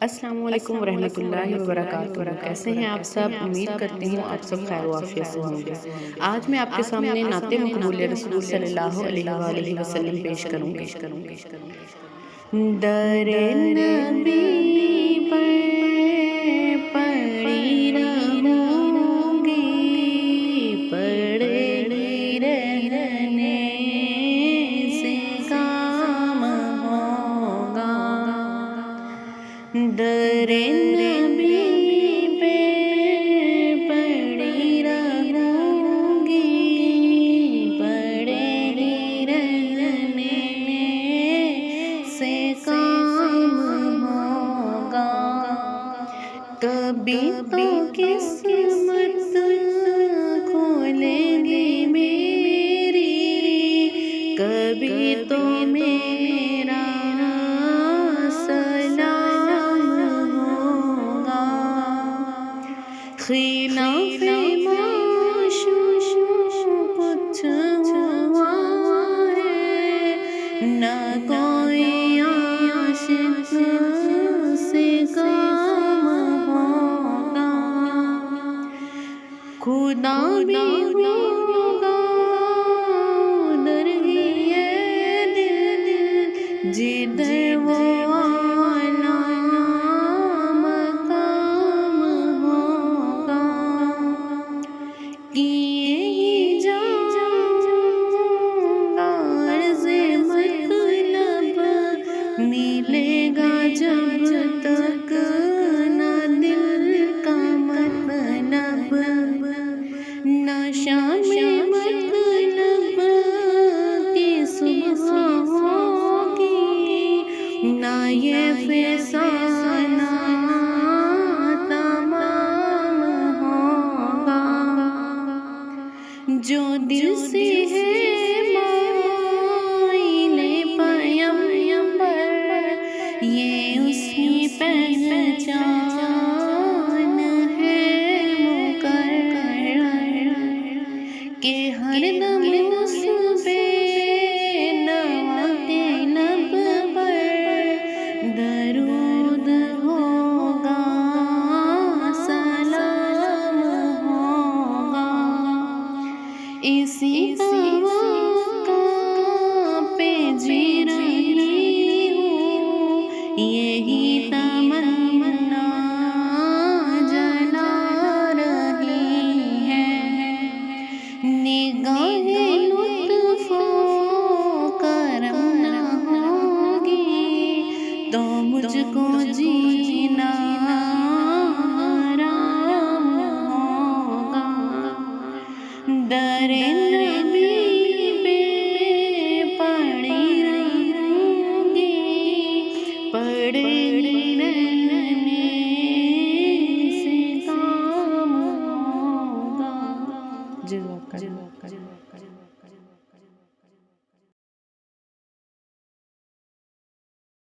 السلام علیکم ورحمۃ اللہ وبرکاتہ، کیسے ہیں آپ سب؟ امید کرتی ہوں آپ سب خیر و عافیت سے ہوں گے۔ آج میں آپ کے سامنے نعت مقبول رسول صلی اللہ علیہ وآلہ وسلم پیش کروں گی۔ در نبی پر پڑی رہوں گی، پڑے رہنے سے کام ہوگا۔ در نبی پہ پڑی رہوں گی، پڑے رہنے سے کام ہوگا۔ کبھی تو قسمت کھولے گی میری، کبھی تو میرا خلاف معشوق کچھ ہوا ہے، نہ کوئی عاشق سے کام ہوگا۔ خدا بھی ہوگا ادھر ہی ہے دل، جدھر وہ ملے گا جب تک نہ دل کا مطلب، نہ شام مطلب کی صبح ہوگی، نہ یہ فسانہ تمام ہوگا۔ جو دل سے ہے یہ اس کی پہچان ہے مقرر، کہ ہر دم اس پہ نوا کے لب پر درود ہوگا، سلام ہوگا۔ اسی توقع پہ جی رہی ہوں، یہی تمنا جلا رہی ہے۔ نگاہ لطف و کرم نہ ہوگی تو مجھ کو جینا حرام ہوگا۔ در نبی پہ پڑی رہوں گی، پڑے رہنے سے کام ہوگا۔ جزاک اللہ۔